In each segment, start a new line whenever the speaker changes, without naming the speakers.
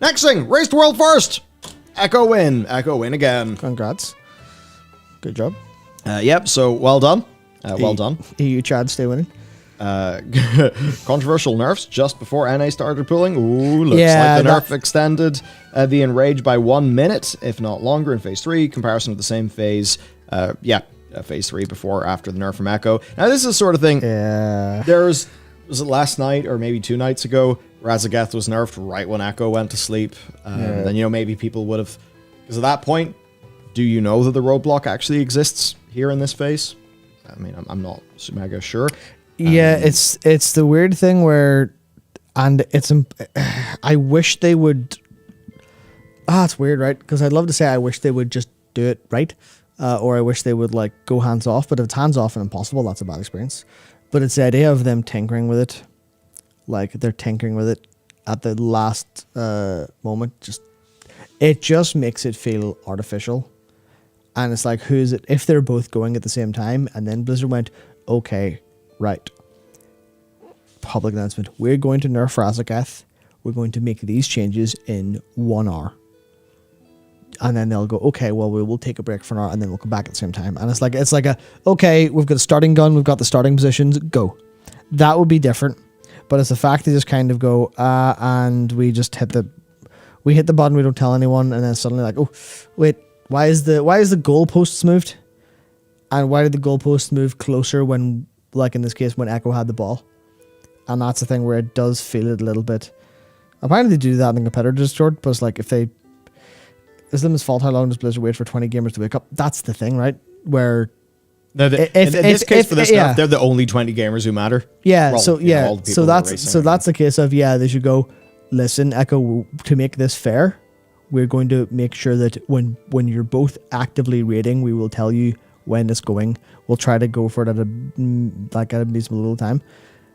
Next thing, race to world first. Echo win. Echo win again.
Congrats. Good job.
Yep, so well done. Well done.
EU Chad stay winning.
Controversial nerfs just before NA started pulling. Ooh, looks
Yeah,
like the nerf extended the Enrage by 1 minute, if not longer, in Phase 3. Comparison with the same phase. Phase 3 before, after the nerf from Echo. Now, this is the sort of thing.
Yeah.
Was it last night or maybe 2 nights ago? Razageth was nerfed right when Echo went to sleep. Then, maybe people would have... Because at that point, do you know that the roadblock actually exists here in this phase? I mean, I'm not mega sure.
Yeah, it's the weird thing where... And it's... I wish they would... it's weird, right? Because I'd love to say I wish they would just do it right. Or I wish they would, like, go hands off. But if it's hands off and impossible, that's a bad experience. But it's the idea of them tinkering with it. Like, they're tinkering with it at the last moment. It just makes it feel artificial. And it's like, who is it? If they're both going at the same time, and then Blizzard went, okay, right. Public announcement. We're going to nerf Razageth. We're going to make these changes in 1 hour. And then they'll go, okay, well, we will take a break for an hour, and then we'll come back at the same time. And it's like okay, we've got a starting gun, we've got the starting positions, go. That would be different. But it's the fact they just kind of go, and we just hit the button, we don't tell anyone, and then suddenly like, oh, wait, why is the goalposts moved? And why did the goalposts move closer when, like in this case, when Echo had the ball? And that's the thing where it does feel it a little bit. Apparently they do that in the competitor Discord, but it's like, is Limit's fault? How long does Blizzard wait for 20 gamers to wake up? That's the thing, right? Where
in this case, for this stuff, they're the only 20 gamers who matter.
Yeah,
well,
so that's the case of, they should go, listen, Echo, to make this fair, we're going to make sure that when you're both actively raiding, we will tell you when it's going. We'll try to go for it at a reasonable little time.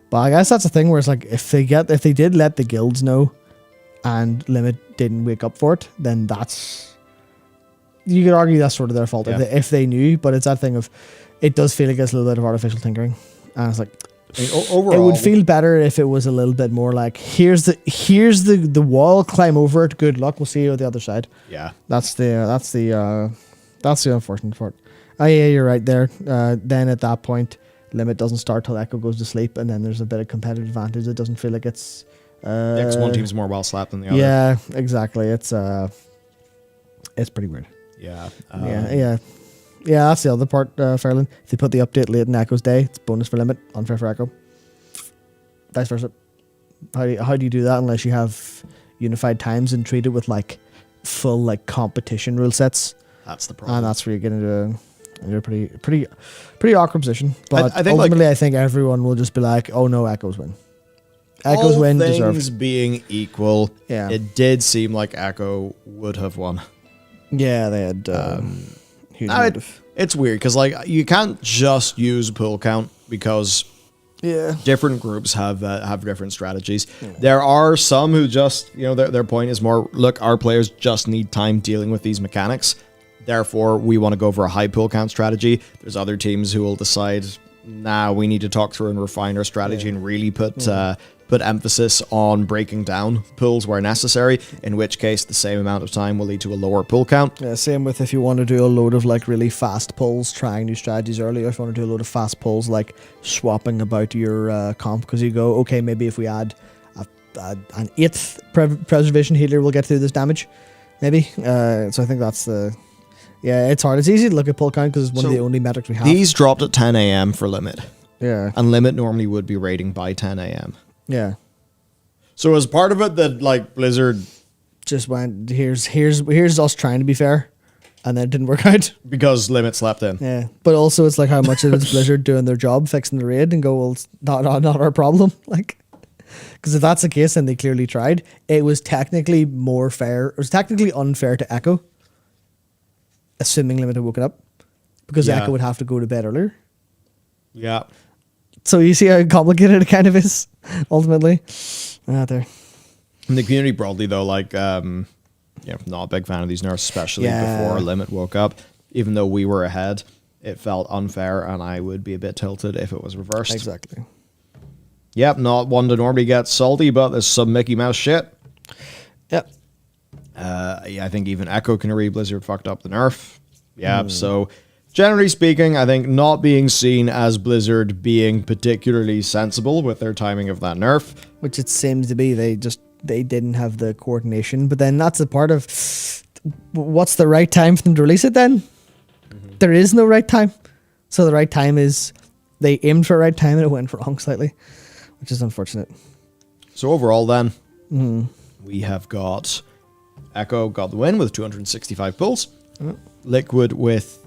But I guess that's the thing where it's like, if they did let the guilds know and Limit didn't wake up for it, then you could argue that's sort of their fault if they knew. But it's that thing of, it does feel like it's a little bit of artificial tinkering, and it's like, overall, it would feel better if it was a little bit more like, here's the wall, climb over it, good luck, we'll see you at the other side.
Yeah,
that's the unfortunate part. Yeah, you're right there. Then at that point, Limit doesn't start till Echo goes to sleep, and then there's a bit of competitive advantage. It doesn't feel like it's the
X1 team's more well slapped than the other.
Yeah, exactly. It's pretty weird.
Yeah.
Yeah, that's the other part, Fairland. If they put the update late in Echo's day, it's bonus for Limit, unfair for Echo. Vice versa. How do you do that unless you have unified times and treat it with like full like competition rule sets?
That's the problem.
And that's where you get into a pretty awkward position. But I think ultimately, I think everyone will just be like, oh no, Echoes win. Echoes
all
win,
things
deserved.
Being equal,
yeah,
it did seem like Echo would have won.
Yeah, they had huge motive.
It's weird because like you can't just use pull count because different groups have different strategies. Yeah. There are some who just their point is more, look, our players just need time dealing with these mechanics. Therefore, we want to go for a high pull count strategy. There's other teams who will decide, nah, we need to talk through and refine our strategy and really put emphasis on breaking down pulls where necessary, in which case the same amount of time will lead to a lower pull count.
Yeah, same with if you want to do a load of like really fast pulls, trying new strategies early, or if you want to do a load of fast pulls like swapping about your comp, because you go, okay, maybe if we add an 8th preservation healer, we'll get through this damage, maybe. So I think that's the... Yeah, it's hard. It's easy to look at pull count because it's one of the only metrics we have.
These dropped at 10 a.m. for Limit.
Yeah.
And Limit normally would be raiding by 10 a.m.
Yeah.
So as part of it that like Blizzard
just went, here's us trying to be fair, and then it didn't work out.
Because Limit slept in.
Yeah. But also it's like how much of it's Blizzard doing their job, fixing the raid, and go, well, it's not our problem. Like, because if that's the case, then they clearly tried. It was technically more fair. It was technically unfair to Echo, assuming Limit had woken up, because Echo would have to go to bed earlier.
Yeah.
So you see how complicated it kind of is, ultimately. There.
In the community broadly, though, like, not a big fan of these nerfs, especially before Limit woke up. Even though we were ahead, it felt unfair, and I would be a bit tilted if it was reversed.
Exactly.
Yep, not one to normally get salty, but there's some Mickey Mouse shit.
Yep.
Yeah, I think even Echo Canary Blizzard fucked up the nerf. Yeah, so generally speaking, I think not being seen as Blizzard being particularly sensible with their timing of that nerf.
Which it seems to be. They didn't have the coordination. But then that's a part of what's the right time for them to release it then? There is no right time. So the right time is they aimed for a right time and it went wrong slightly, which is unfortunate.
So overall then, we have got Echo got the win with 265 pulls. Liquid with...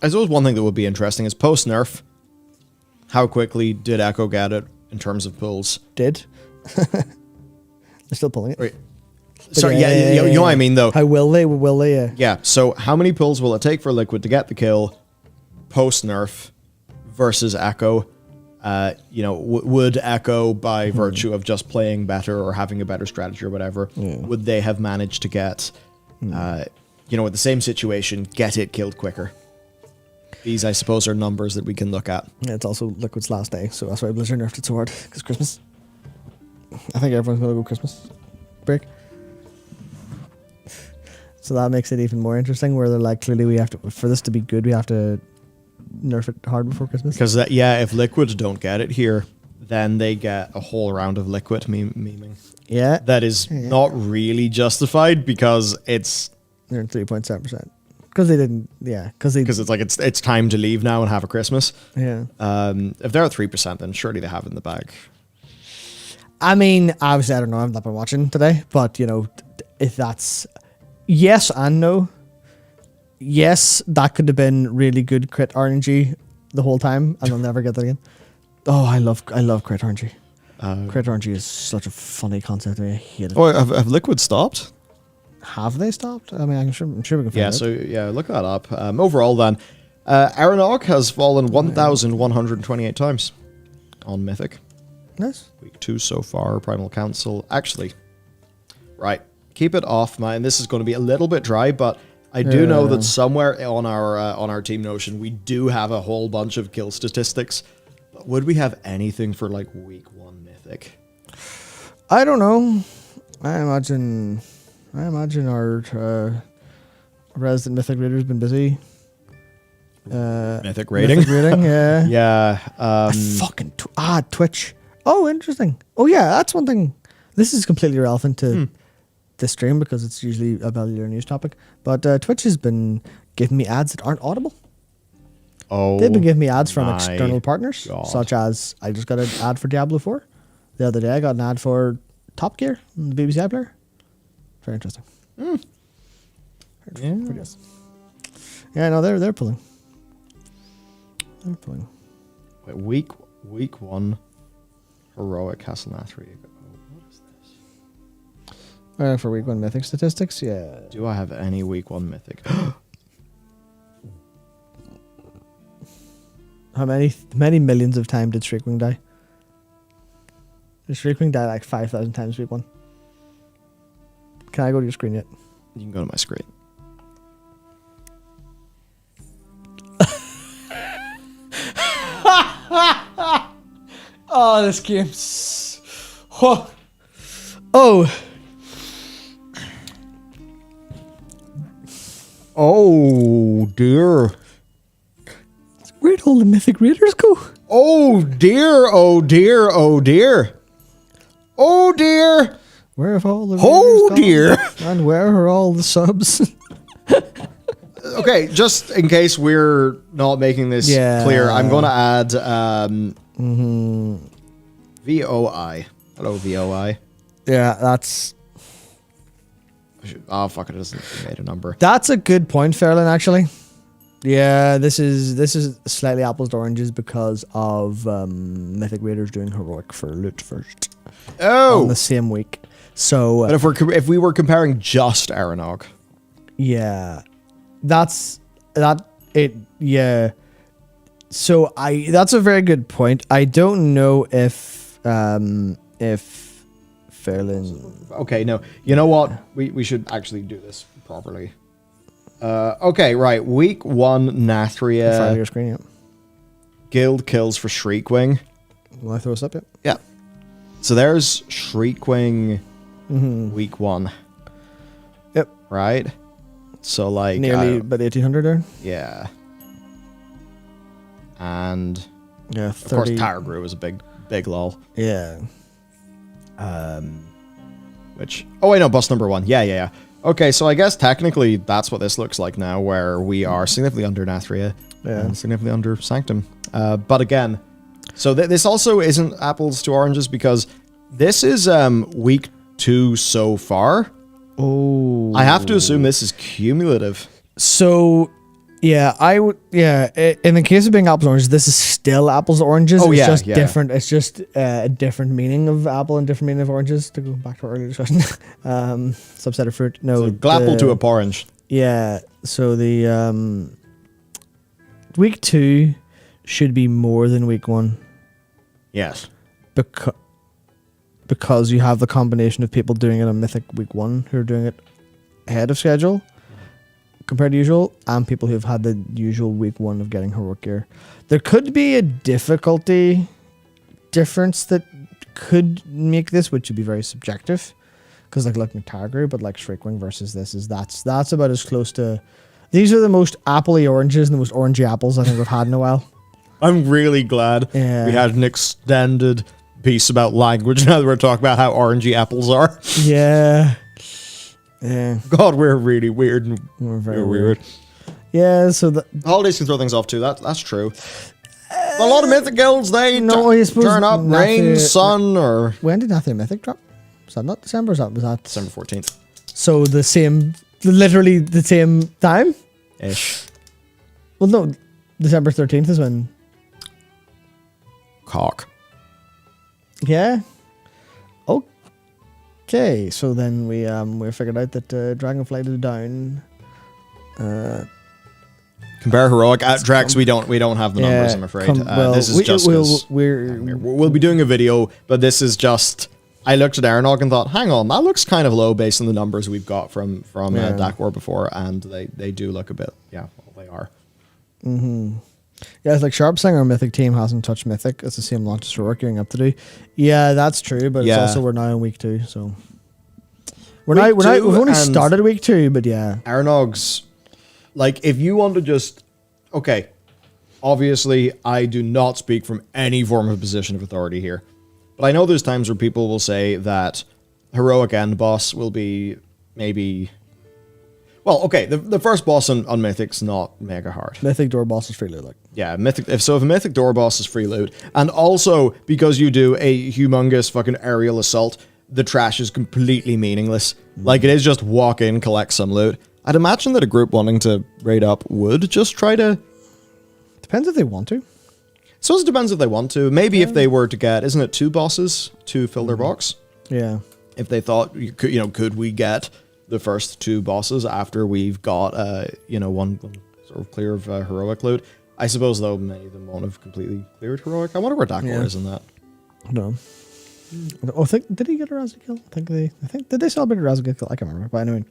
I suppose one thing that would be interesting is post-nerf, how quickly did Echo get it in terms of pulls?
Did. They're still pulling it.
Right. Sorry, you know what I mean, though.
How will they? Will they? Yeah.
Yeah, so how many pulls will it take for Liquid to get the kill post-nerf versus Echo? Would Echo, by virtue of just playing better or having a better strategy or whatever, would they have managed to get, with the same situation, get it killed quicker? These, I suppose, are numbers that we can look at.
Yeah, it's also Liquid's last day, so that's why Blizzard nerfed it so hard, because Christmas. I think everyone's going to go Christmas break. So that makes it even more interesting, where they're like, clearly we have to, for this to be good, we have to nerf it hard before Christmas.
Because, if Liquid don't get it here, then they get a whole round of Liquid memeing.
Yeah.
That is not really justified, because it's...
They're at 3.7%. Because they didn't, because
it's like it's time to leave now and have a Christmas.
Yeah.
If they're at 3%, then surely they have it in the bag.
I mean, obviously, I don't know. I've not been watching today, but if that's yes and no. Yes, that could have been really good crit RNG the whole time, and I'll never get that again. Oh, I love crit RNG. Crit RNG is such a funny concept. I hate it.
Oh, have Liquid stopped?
Have they stopped? I mean, I'm sure we can find out.
Look that up. Overall, then, Aeronog has fallen 1,128 times on Mythic.
Nice.
Week 2 so far. Primal Council. Actually, right. Keep it off, man. This is going to be a little bit dry, but I do know that somewhere on our Team Notion we do have a whole bunch of kill statistics. But would we have anything for like week 1 Mythic?
I don't know. I imagine our resident Mythic Raider's been busy.
Mythic rating?
Mythic rating, yeah.
Yeah.
Fucking Twitch. Oh, interesting. Oh, yeah, that's one thing. This is completely irrelevant to this stream because it's usually a Bellular news topic. But Twitch has been giving me ads that aren't audible.
Oh,
they've been giving me ads from external partners,
God.
such as I just got an ad for Diablo 4. The other day I got an ad for Top Gear, the BBC iPlayer. Very interesting. Yeah, no, they're pulling. They're pulling.
Wait, week 1, heroic Castle Nathri. What is this?
For week 1 Mythic statistics, yeah.
Do I have any week 1 Mythic?
How many millions of times did Shriekwing die? Did Shriekwing die like 5,000 times week 1? Can I go to your screen yet?
You can go to my screen.
Oh, this game's... Oh.
Oh, dear.
Where'd all the Mythic Raiders go?
Oh, dear, oh, dear, oh, dear. Oh, dear.
Where have all the
Oh,
Raiders
dear.
gone? And where are all the subs?
Okay, just in case we're not making this clear, I'm going to add VOI. Hello, VOI.
Yeah, that's...
Oh, fuck it, doesn't made a number.
That's a good point, Fairlin, actually. Yeah, this is slightly apples to oranges because of Mythic Raiders doing heroic for loot first.
Oh!
On the same week. So...
But if we were comparing just Aeronog.
Yeah. That's yeah. So that's a very good point. I don't know if Fairlin...
Okay, no. You know what? We should actually do this properly. Okay, right. Week 1 Nathria.
In front of your screen, yeah.
Guild kills for Shriekwing.
Will I throw this up yet?
Yeah. So there's Shriekwing week 1.
Yep.
Right? So, like...
Nearly about 1,800 there.
Yeah. And...
Yeah, 30.
Of course, Tower Grew was a big lull.
Yeah.
Which... Oh, wait, no, bus number 1. Yeah. Okay, so I guess technically that's what this looks like now, where we are significantly under Nathria and significantly under Sanctum. But again, so this also isn't apples to oranges, because this is week 2 so far.
Oh.
I have to assume this is cumulative.
So, yeah, I would. Yeah, in the case of being apples and oranges, this is still apples and oranges.
Oh,
it's
yeah,
just
yeah.
different. It's just a different meaning of apple and different meaning of oranges. To go back to our earlier discussion, subset of fruit. No,
So glapple to a orange.
Yeah. So the week 2 should be more than week 1.
Yes.
Because you have the combination of people doing it on Mythic week 1 who are doing it ahead of schedule compared to usual, and people who've had the usual week 1 of getting heroic gear. There could be a difficulty difference that could make this, which would be very subjective, because like looking at Targru, but like Shriekwing versus this is that's about as close to. These are the most appley oranges and the most orangey apples I think we've had in a while.
I'm really glad we had an extended piece about language now that we're talking about how orangey apples are.
Yeah. Yeah.
God, we're really weird.
We're very
weird.
Yeah, so
Holidays can throw things off too. That's true. A lot of mythic guilds, they
I suppose
turn up rain, sun, or...
When did Nathia Mythic drop? Was that not December? Was that
December 14th.
So literally the same time?
Ish.
Well, no, December 13th is when...
Cock.
Yeah. Okay, so then we figured out that Dragonflight is down.
Compare heroic at Drex. We don't have the numbers. I'm afraid. This is just we'll be doing a video, but this is just. I looked at Aeronog and thought, hang on, that looks kind of low based on the numbers we've got from Dakor before, and they do look a bit. Yeah, well, they are.
Mm-hmm. Yeah, it's like Sharpsinger Mythic team hasn't touched Mythic. It's the same launch as we're gearing up to do. Yeah, that's true, but it's also we're now in week 2, so we've only started week 2, but yeah.
Aeronog's, like, if you want to just, okay, obviously I do not speak from any form of position of authority here, but I know there's times where people will say that heroic end boss will be maybe. Well, okay, the first boss on Mythic's not mega hard.
Mythic door boss is free loot, like.
Yeah, if a Mythic door boss is free loot, and also because you do a humongous fucking aerial assault, the trash is completely meaningless. Like, it is just walk in, collect some loot. I'd imagine that a group wanting to raid up would just try to...
Depends if they want to.
So it depends if they want to. Maybe if they were to get, isn't it 2 bosses to fill their box?
Yeah.
If they thought, could we get the first 2 bosses after we've got, one sort of clear of heroic loot. I suppose, though, many of them won't have completely cleared heroic. I wonder where Dakor is in that.
No. Oh, did he get a Razzie kill? Did they celebrate a Razzie kill? I can't remember. But anyway,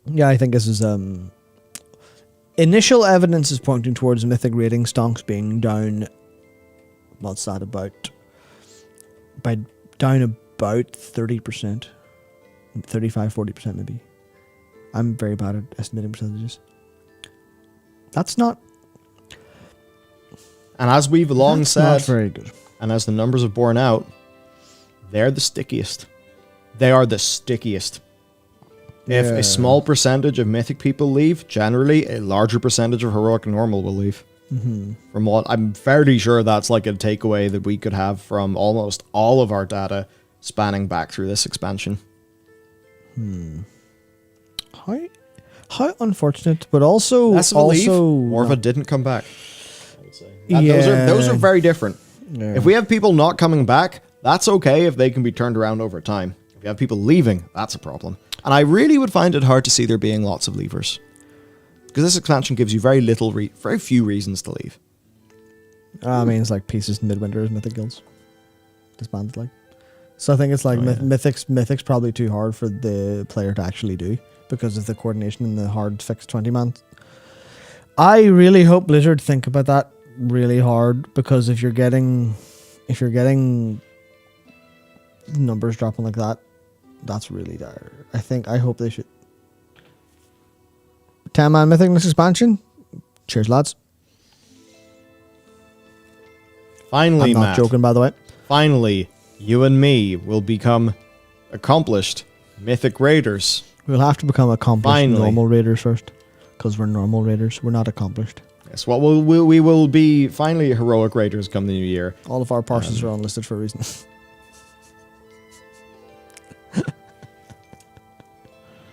yeah, I think this is initial evidence is pointing towards Mythic rating stonks being down. What's that about? Down about 30%, 35-40% maybe. I'm very bad at estimating percentages. That's not.
And as we've long said,
not very good.
And as the numbers have borne out, they're the stickiest. They are the stickiest. If a small percentage of Mythic people leave, generally a larger percentage of Heroic and Normal will leave.
Mm-hmm.
From what I'm fairly sure that's like a takeaway that we could have from almost all of our data spanning back through this expansion.
How unfortunate, but also
Morva didn't come back. I would say. Those are very different.
Yeah.
If we have people not coming back, that's okay if they can be turned around over time. If you have people leaving, that's a problem. And I really would find it hard to see there being lots of leavers. Because this expansion gives you very few reasons to leave.
I mean, it's like Pieces and Midwinter's Mythic Guilds. Disbanded, like. So I think it's like Mythic's probably too hard for the player to actually do because of the coordination and the hard fixed 20-man. I really hope Blizzard think about that really hard, because if you're getting numbers dropping like that, that's really dire. I hope they should. 10-man Mythic next expansion. Cheers, lads.
Finally,
I'm not
Matt,
joking, by the way.
finally, you and me will become accomplished Mythic Raiders.
We'll have to become accomplished
Finally.
normal raiders first. Because we're normal raiders. We're not accomplished.
Yes, well, we will be finally heroic Raiders come the new year.
All of our parses are unlisted for a reason.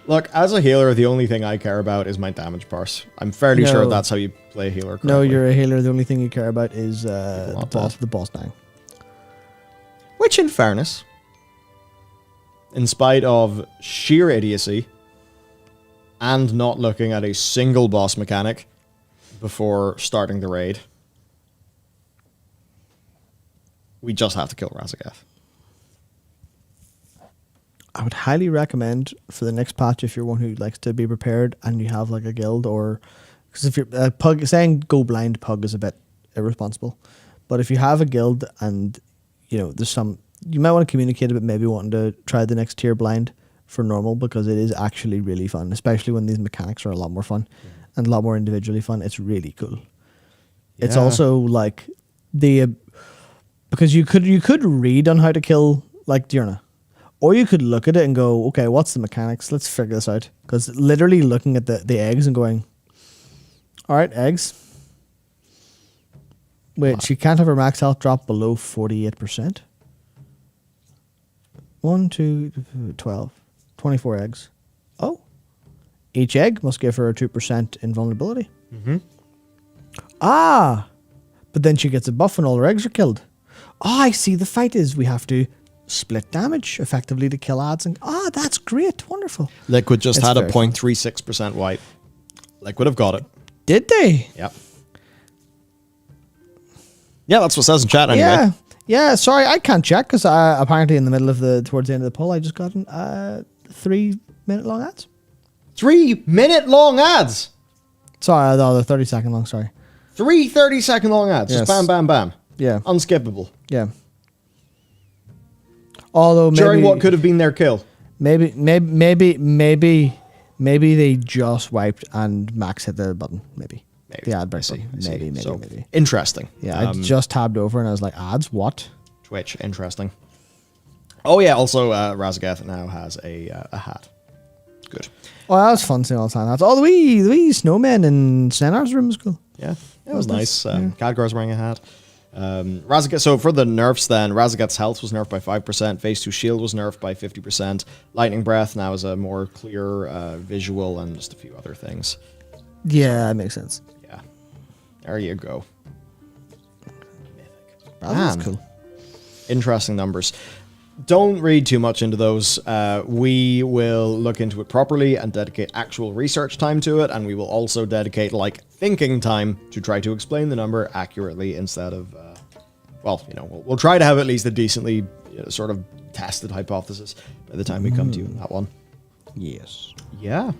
Look, as a healer, the only thing I care about is my damage parse. I'm fairly sure
No.
that's how you play a healer correctly.
No, you're a healer. The only thing you care about is the
want
boss dying.
Which, in fairness, in spite of sheer idiocy and not looking at a single boss mechanic before starting the raid, we just have to kill Razagath.
I would highly recommend for the next patch, if you're one who likes to be prepared and you have like a guild, or because if you're pug, saying go blind pug is a bit irresponsible, but if you have a guild and you know there's some, you might want to communicate about maybe wanting to try the next tier blind for normal, because it is actually really fun, especially when these mechanics are a lot more fun and a lot more individually fun. It's really cool. It's
Yeah.
also like the because you could read on how to kill like Diurna. Or you could look at it and go, okay, what's the mechanics? Let's figure this out. Because literally looking at the eggs and going, all right, eggs. Wait, she can't have her max health drop below 48%. 1, 2, 12, 24 eggs. Oh. Each egg must give her a 2% invulnerability.
Mm-hmm.
Ah. But then she gets a buff when all her eggs are killed. Oh, I see. The fight is we have to split damage effectively to kill ads, and that's great, wonderful.
Liquid just
It's
had a
very fun.
0.36% wipe. Liquid have got it.
Did they?
Yep. Yeah, that's what it says in chat anyway.
Yeah. Sorry, I can't check because apparently in the middle of towards the end of the poll, I just got 3-minute long ads.
3-minute long ads.
Sorry, no, they're 30-second long. Sorry.
3 30-second long ads.
Yes.
Just bam, bam, bam.
Yeah.
Unskippable.
Yeah. Although maybe,
During what could have been their kill.
maybe they just wiped and Max hit the button. Maybe. The ad break button. Maybe.
So,
Maybe.
interesting.
Yeah, I just tabbed over and I was like, ads? What?
Twitch, interesting. Oh yeah, also Razagath now has a hat. Good.
Oh, that was fun seeing all the time. That's all the wee snowmen in Snenar's room was cool.
Yeah, it was
nice.
nice. Khadgar's wearing a hat. Razagath. So for the nerfs, then Razagath's health was nerfed by 5%. Phase 2 shield was nerfed by 50%. Lightning breath now is a more clear visual, and just a few other things.
Yeah, that makes sense.
Yeah, there you go.
That's
Man.
cool.
Interesting numbers. Don't read too much into those. We will look into it properly and dedicate actual research time to it, and we will also dedicate thinking time to try to explain the number accurately instead of we'll try to have at least a decently sort of tested hypothesis by the time we come to that one.
Yes.
Yeah.